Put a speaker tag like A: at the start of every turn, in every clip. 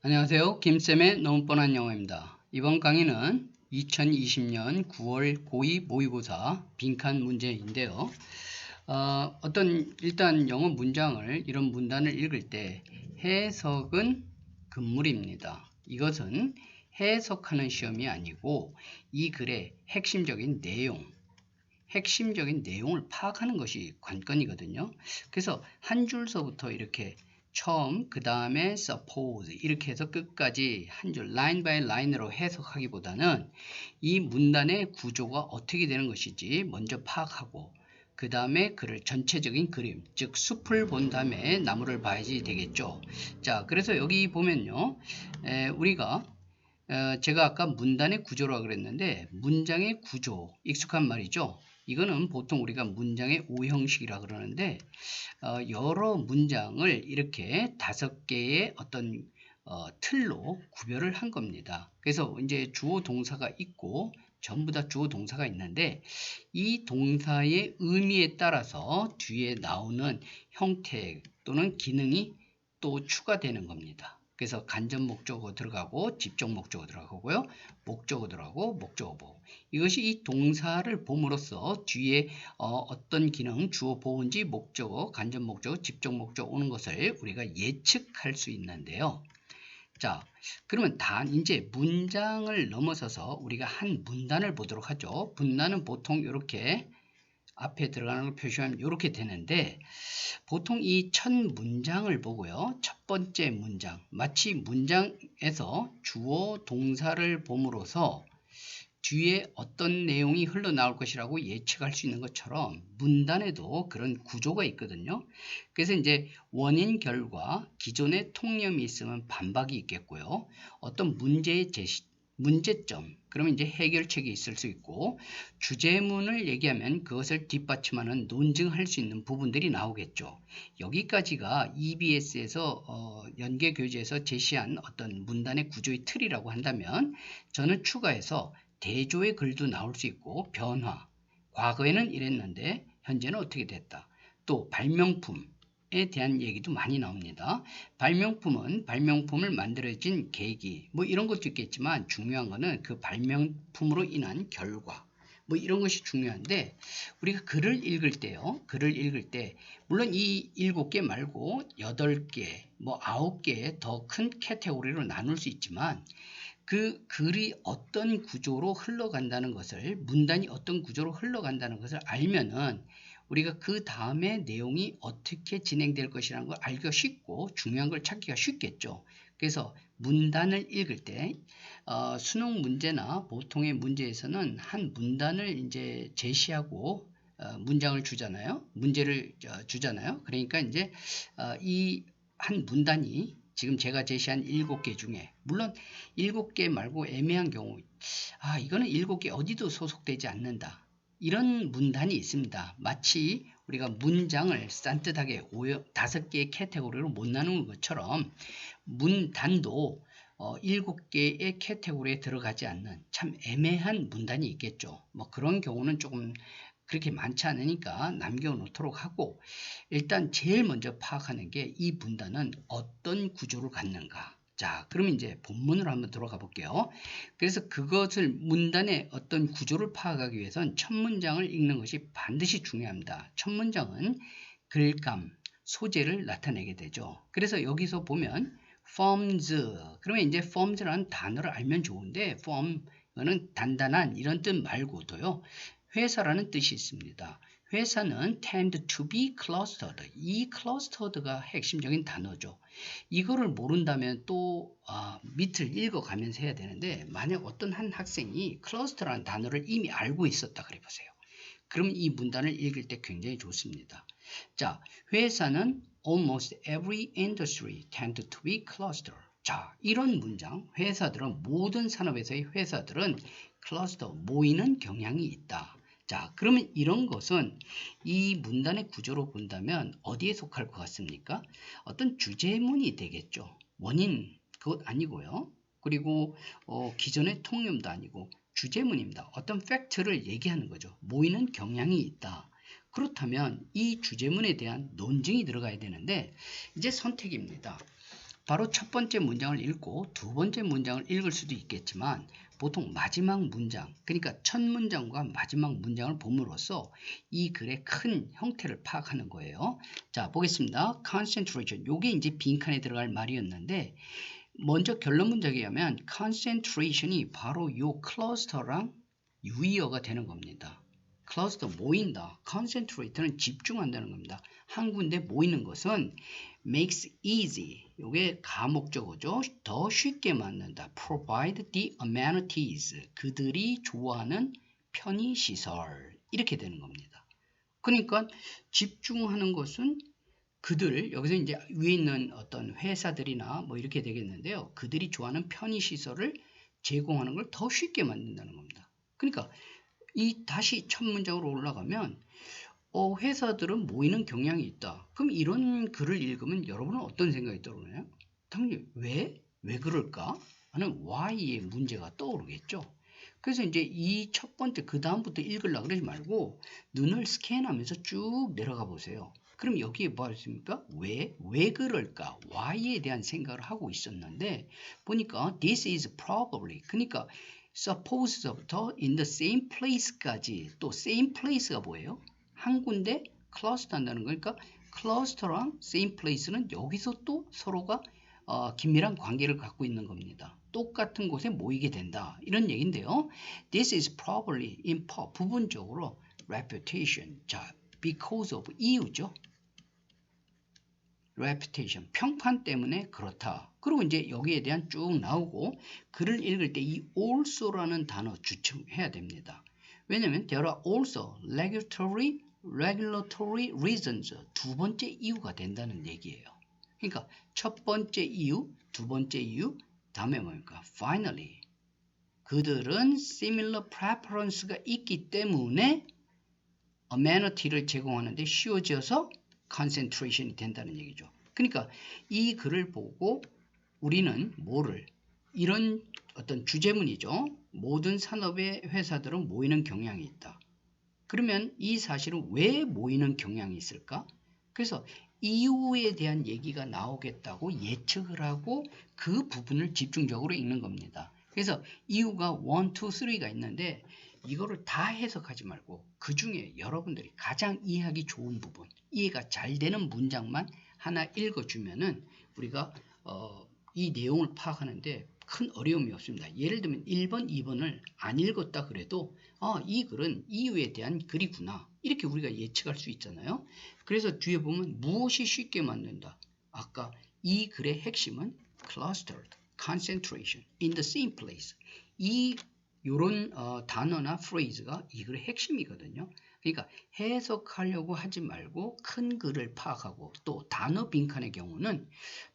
A: 안녕하세요. 김쌤의 너무 뻔한 영어입니다. 이번 강의는 2020년 9월 고2 모의고사 빈칸 문제인데요. 일단 영어 문장을 이런 문단을 읽을 때 해석은 금물입니다. 이것은 해석하는 시험이 아니고 이 글의 핵심적인 내용을 파악하는 것이 관건이거든요. 그래서 한 줄서부터 이렇게 처음, 그 다음에 suppose 이렇게 해서 끝까지 한 줄 라인 바이 라인으로 해석하기보다는 이 문단의 구조가 어떻게 되는 것인지 먼저 파악하고 그 다음에 글을 전체적인 그림, 즉 숲을 본 다음에 나무를 봐야지 되겠죠. 자, 그래서 여기 보면요, 우리가 제가 아까 문단의 구조라고 그랬는데 문장의 구조, 익숙한 말이죠. 이거는 보통 우리가 문장의 오형식이라 그러는데 여러 문장을 이렇게 5개의 어떤 틀로 구별을 한 겁니다. 그래서 이제 주어 동사가 있고 전부 다 주어 동사가 있는데 이 동사의 의미에 따라서 뒤에 나오는 형태 또는 기능이 또 추가되는 겁니다. 그래서 간접 목적어 들어가고 직접 목적어 들어가고요. 목적어 들어가고 목적어 보호. 이것이 이 동사를 봄으로써 뒤에 어떤 기능, 주어 보호인지 목적어, 간접 목적어, 직접 목적어 오는 것을 우리가 예측할 수 있는데요. 자, 그러면 이제 문장을 넘어서서 우리가 한 문단을 보도록 하죠. 문단은 보통 이렇게 앞에 들어가는 걸 표시하면 이렇게 되는데 보통 이 첫 문장을 보고요. 첫 번째 문장, 마치 문장에서 주어 동사를 봄으로써 뒤에 어떤 내용이 흘러나올 것이라고 예측할 수 있는 것처럼 문단에도 그런 구조가 있거든요. 그래서 이제 원인, 결과, 기존의 통념이 있으면 반박이 있겠고요. 어떤 문제의 문제점, 그러면 이제 해결책이 있을 수 있고 주제문을 얘기하면 그것을 뒷받침하는 논증할 수 있는 부분들이 나오겠죠. 여기까지가 EBS에서 연계교재에서 제시한 어떤 문단의 구조의 틀이라고 한다면 저는 추가해서 대조의 글도 나올 수 있고 변화, 과거에는 이랬는데 현재는 어떻게 됐다. 또 발명품에 대한 얘기도 많이 나옵니다. 발명품은 발명품을 만들어진 계기 뭐 이런 것도 있겠지만 중요한 거는 그 발명품으로 인한 결과 뭐 이런 것이 중요한데 우리가 글을 읽을 때 물론 이 7개 말고 8개 뭐 9개 더 큰 카테고리로 나눌 수 있지만 그 글이 어떤 구조로 흘러간다는 것을 문단이 어떤 구조로 흘러간다는 것을 알면은 우리가 그 다음에 내용이 어떻게 진행될 것이라는 걸 알기가 쉽고 중요한 걸 찾기가 쉽겠죠. 그래서 문단을 읽을 때 수능 문제나 보통의 문제에서는 한 문단을 이제 제시하고 문장을 주잖아요. 문제를 주잖아요. 그러니까 이제 이 한 문단이 지금 제가 제시한 7개 중에 물론 7개 말고 애매한 경우 이거는 7개 어디도 소속되지 않는다. 이런 문단이 있습니다. 마치 우리가 문장을 산뜻하게 5개의 카테고리로 못 나누는 것처럼 문단도 7개의 카테고리에 들어가지 않는 참 애매한 문단이 있겠죠. 뭐 그런 경우는 조금 그렇게 많지 않으니까 남겨놓도록 하고 일단 제일 먼저 파악하는 게 이 문단은 어떤 구조를 갖는가. 자, 그러면 이제 본문으로 한번 들어가 볼게요. 그래서 그것을 문단의 어떤 구조를 파악하기 위해선 첫 문장을 읽는 것이 반드시 중요합니다. 첫 문장은 글감, 소재를 나타내게 되죠. 그래서 여기서 보면 firms, 그러면 이제 firms라는 단어를 알면 좋은데 firm은 단단한 이런 뜻 말고도요. 회사라는 뜻이 있습니다. 회사는 tend to be clustered. 이 clustered가 핵심적인 단어죠. 이거를 모른다면 또 밑을 읽어가면서 해야 되는데 만약 어떤 한 학생이 cluster라는 단어를 이미 알고 있었다 그래 보세요. 그럼 이 문단을 읽을 때 굉장히 좋습니다. 자, 회사는 almost every industry tend to be clustered. 자, 이런 문장, 회사들은 모든 산업에서의 회사들은 클러스터, 모이는 경향이 있다. 자, 그러면 이런 것은 이 문단의 구조로 본다면 어디에 속할 것 같습니까? 어떤 주제문이 되겠죠. 원인, 그것 아니고요. 그리고 기존의 통념도 아니고 주제문입니다. 어떤 팩트를 얘기하는 거죠. 모이는 경향이 있다. 그렇다면 이 주제문에 대한 논증이 들어가야 되는데 이제 선택입니다. 바로 첫 번째 문장을 읽고 두 번째 문장을 읽을 수도 있겠지만 보통 마지막 문장, 그러니까 첫 문장과 마지막 문장을 봄으로써 이 글의 큰 형태를 파악하는 거예요. 자, 보겠습니다. concentration. 요게 이제 빈칸에 들어갈 말이었는데 먼저 결론 문장에 의하면 concentration이 바로 요 클러스터랑 유의어가 되는 겁니다. 클러스터 모인다. concentrate는 집중한다는 겁니다. 한 군데 모이는 것은 makes easy. 요게 가목적어죠. 더 쉽게 만든다. provide the amenities. 그들이 좋아하는 편의시설. 이렇게 되는 겁니다. 그러니까 집중하는 것은 그들, 여기서 이제 위에 있는 어떤 회사들이나 뭐 이렇게 되겠는데요. 그들이 좋아하는 편의시설을 제공하는 걸 더 쉽게 만든다는 겁니다. 그러니까 이 다시 첫 문장으로 올라가면 회사들은 모이는 경향이 있다. 그럼 이런 글을 읽으면 여러분은 어떤 생각이 떠오르나요? 당연히 왜 그럴까? 하는 why의 문제가 떠오르겠죠. 그래서 이제 이 첫 번째 그 다음부터 읽으려고 그러지 말고 눈을 스캔하면서 쭉 내려가 보세요. 그럼 여기에 뭐가 있습니까? 왜 그럴까? why에 대한 생각을 하고 있었는데 보니까 this is probably 그러니까 suppose서부터 in the same place까지 또 same place가 뭐예요? 한 군데 클러스터 한다는 거니까 클러스터랑 same place는 여기서 또 서로가 긴밀한 관계를 갖고 있는 겁니다. 똑같은 곳에 모이게 된다. 이런 얘기인데요. This is probably in part 부분적으로 reputation. 자, because of 이유죠. reputation, 평판 때문에 그렇다. 그리고 이제 여기에 대한 쭉 나오고 글을 읽을 때 이 also라는 단어 주청해야 됩니다. 왜냐하면 there are also regulatory reasons. 두 번째 이유가 된다는 얘기예요. 그러니까 첫 번째 이유, 두 번째 이유, 다음에 뭡니까? Finally, 그들은 similar preference가 있기 때문에 amenity를 제공하는데 쉬워져서 concentration이 된다는 얘기죠. 그러니까 이 글을 보고 우리는 뭐를 이런 어떤 주제문이죠. 모든 산업의 회사들은 모이는 경향이 있다. 그러면 이 사실은 왜 모이는 경향이 있을까? 그래서 이유에 대한 얘기가 나오겠다고 예측을 하고 그 부분을 집중적으로 읽는 겁니다. 그래서 이유가 1, 2, 3가 있는데 이거를 다 해석하지 말고 그 중에 여러분들이 가장 이해하기 좋은 부분, 이해가 잘 되는 문장만 하나 읽어주면은 우리가 이 내용을 파악하는데 큰 어려움이 없습니다. 예를 들면 1번, 2번을 안 읽었다 그래도 이 글은 이유에 대한 글이구나. 이렇게 우리가 예측할 수 있잖아요. 그래서 뒤에 보면 무엇이 쉽게 만든다. 아까 이 글의 핵심은 clustered, concentration, in the same place. 요런 단어나 phrase가 이 글의 핵심이거든요. 그러니까 해석하려고 하지 말고 큰 글을 파악하고 또 단어 빈칸의 경우는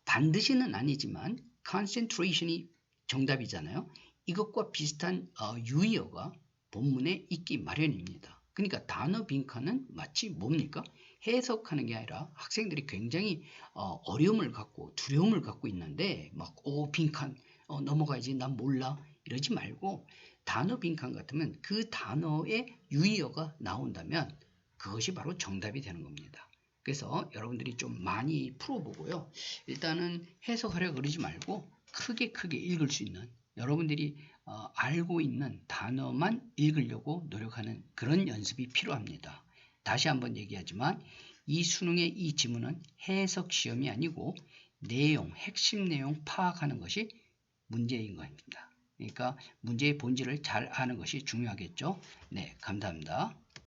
A: 반드시는 아니지만 concentration이 정답이잖아요. 이것과 비슷한 유의어가 본문에 있기 마련입니다. 그러니까 단어 빈칸은 마치 뭡니까? 해석하는 게 아니라 학생들이 굉장히 어려움을 갖고 두려움을 갖고 있는데 막 빈칸 넘어가야지 난 몰라 이러지 말고 단어 빈칸 같으면 그 단어의 유의어가 나온다면 그것이 바로 정답이 되는 겁니다. 그래서 여러분들이 좀 많이 풀어보고요. 일단은 해석하려고 그러지 말고 크게 읽을 수 있는 여러분들이 알고 있는 단어만 읽으려고 노력하는 그런 연습이 필요합니다. 다시 한번 얘기하지만 이 수능의 이 지문은 해석 시험이 아니고 내용, 핵심 내용 파악하는 것이 문제인 겁니다. 그러니까 문제의 본질을 잘 아는 것이 중요하겠죠. 네, 감사합니다.